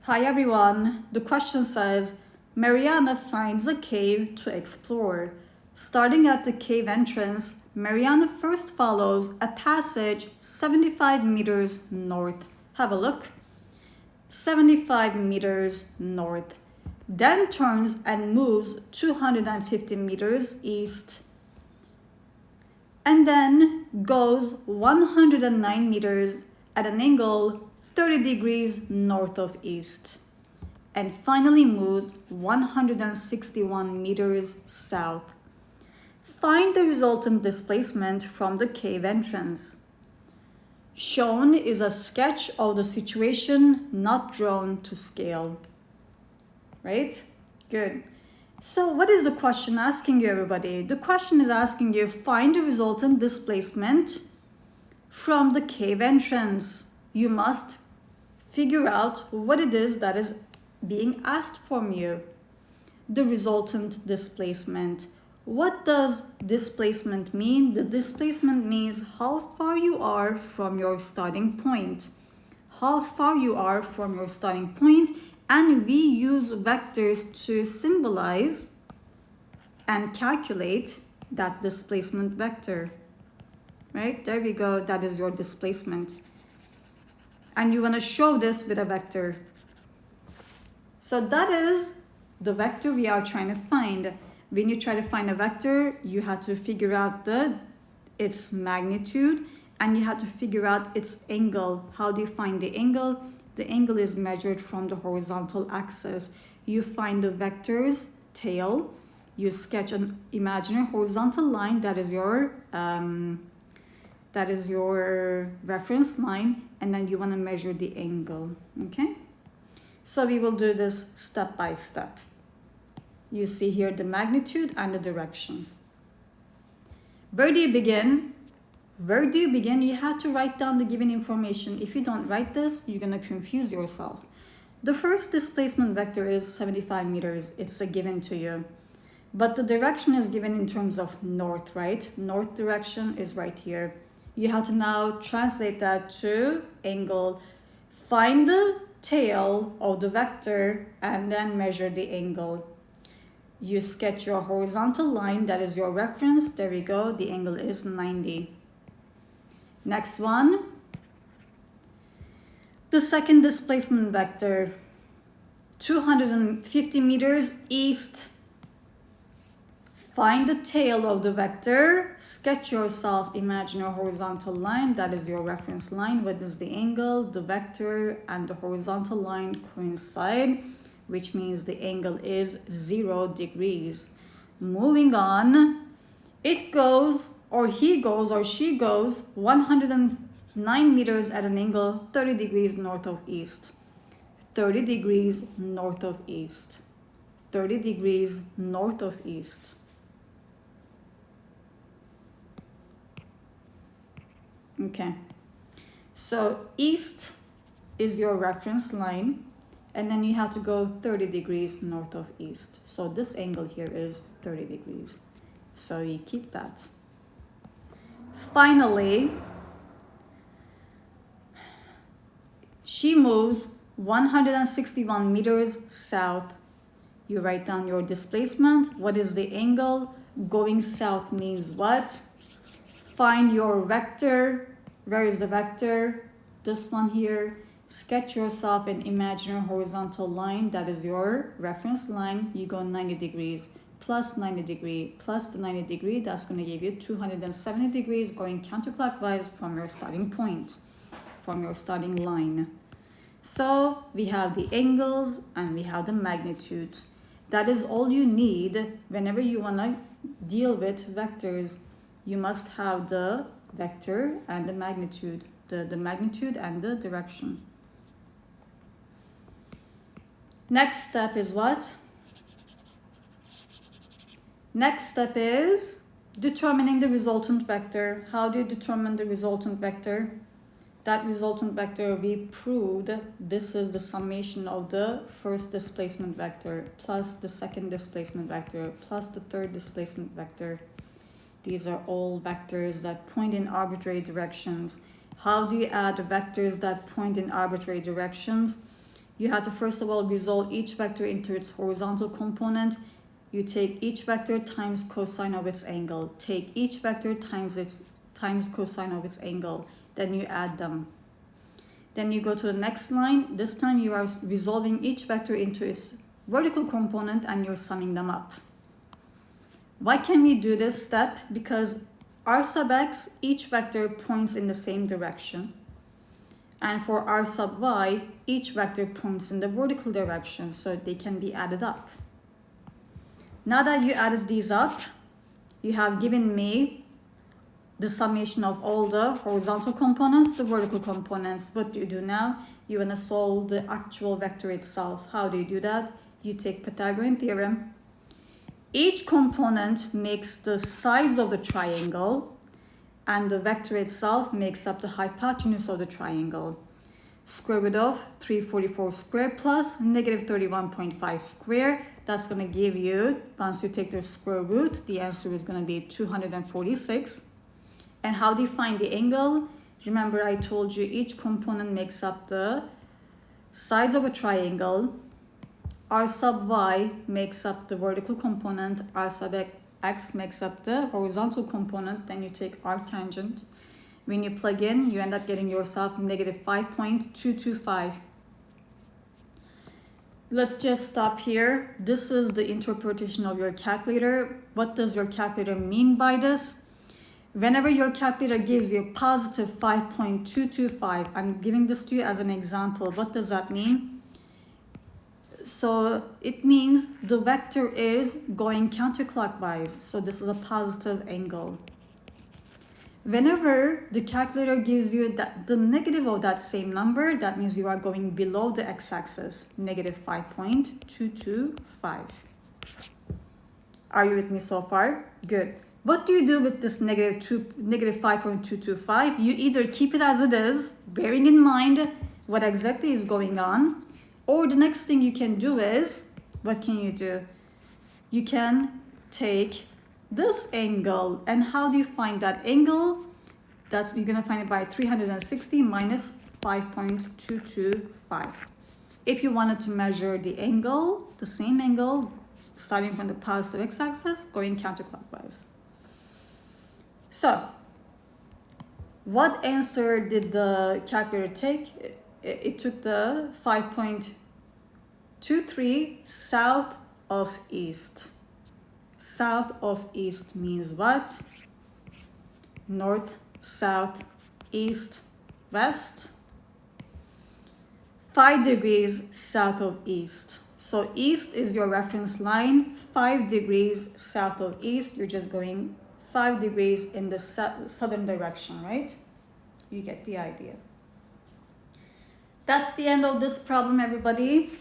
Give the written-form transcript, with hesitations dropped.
Hi everyone. The question says, Mariana finds a cave to explore. Starting at the cave entrance, Mariana first follows a passage 75 meters north. Have a look. 75 meters north. Then turns and moves 250 meters east. And then goes 109 meters at an angle 30 degrees north of east, and finally moves 161 meters south. Find the resultant displacement from the cave entrance. Shown is a sketch of the situation, not drawn to scale. Right? Good. So what is the question asking you, everybody? The question is asking you, find the resultant displacement from the cave entrance. You must figure out what it is that is being asked from you. The resultant displacement. What does displacement mean? The displacement means how far you are from your starting point. How far you are from your starting point, and we use vectors to symbolize and calculate that displacement vector. Right? There we go. That is your displacement. And you want to show this with a vector. So that is the vector we are trying to find. When you try to find a vector, you have to figure out its magnitude, and you have to figure out its angle. How do you find the angle? The angle is measured from the horizontal axis. You find the vector's tail. You sketch an imaginary horizontal line, that is your reference line, and then you want to measure the angle. Okay, so we will do this step by step. You see here the magnitude and the direction. Where do you begin? You have to write down the given information. If you don't write this, you're going to confuse yourself. The first displacement vector is 75 meters. It's a given to you. But the direction is given in terms of north, right? North direction is right here. You have to now translate that to angle. Find the tail of the vector and then measure the angle. You sketch your horizontal line, that is your reference. There we go, the angle is 90. Next one. The second displacement vector, 250 meters east. Find the tail of the vector, sketch yourself imaginary horizontal line, that is your reference line. What is the angle? The vector and the horizontal line coincide, which means the angle is 0 degrees. Moving on, it goes, or he goes, or she goes 109 meters at an angle 30 degrees north of east. 30 degrees north of east. 30 degrees north of east. Okay, so east is your reference line, and then you have to go 30 degrees north of east. So this angle here is 30 degrees. So you keep that. Finally, she moves 161 meters south. You write down your displacement. What is the angle? Going south means what? Find your vector. Where is the vector? This one here. Sketch yourself an imaginary horizontal line, that is your reference line. You go 90 degrees plus 90 degree plus the 90 degree. That's going to give you 270 degrees going counterclockwise from your starting point, from your starting line. So we have the angles and we have the magnitudes. That is all you need whenever you want to deal with vectors. You must have the vector and the magnitude, the magnitude and the direction. Next step is what? Next step is determining the resultant vector. How do you determine the resultant vector? That resultant vector, we proved this is the summation of the first displacement vector plus the second displacement vector plus the third displacement vector. These are all vectors that point in arbitrary directions. How do you add vectors that point in arbitrary directions? you have to first of all resolve each vector into its horizontal component. You take each vector times cosine of its angle. Take each vector times cosine of its angle. Then you add them. Then you go to the next line. This time you are resolving each vector into its vertical component and you're summing them up. Why can we do this step? Because r sub x, each vector points in the same direction. And for r sub y, each vector points in the vertical direction, so they can be added up. Now that you added these up, you have given me the summation of all the horizontal components, the vertical components. What do you do now? You want to solve the actual vector itself. How do you do that? You take Pythagorean theorem. Each component makes the size of the triangle, and the vector itself makes up the hypotenuse of the triangle. Square root of 344 squared plus negative 31.5 squared. That's going to give you, once you take the square root, the answer is going to be 246. And how do you find the angle? Remember, I told you each component makes up the size of a triangle. R sub y makes up the vertical component. R sub x makes up the horizontal component. Then you take arctangent. When you plug in, you end up getting yourself negative 5.225. Let's just stop here. This is the interpretation of your calculator. What does your calculator mean by this? Whenever your calculator gives you positive 5.225, I'm giving this to you as an example. What does that mean? So it means the vector is going counterclockwise. So this is a positive angle. Whenever the calculator gives you the negative of that same number, that means you are going below the x-axis, negative 5.225. Are you with me so far? Good. What do you do with this negative 5.225? You either keep it as it is, bearing in mind what exactly is going on, or the next thing you can do is, what can you do? You can take this angle. And how do you find that angle? You're going to find it by 360 minus 5.225. If you wanted to measure the angle, the same angle, starting from the positive x-axis, going counterclockwise. So, what answer did the calculator take? It took the 5.23 south of east. South of east means what? North, south, east, west. 5 degrees south of east. So east is your reference line. 5 degrees south of east. You're just going 5 degrees in the southern direction, right? You get the idea. That's the end of this problem, everybody.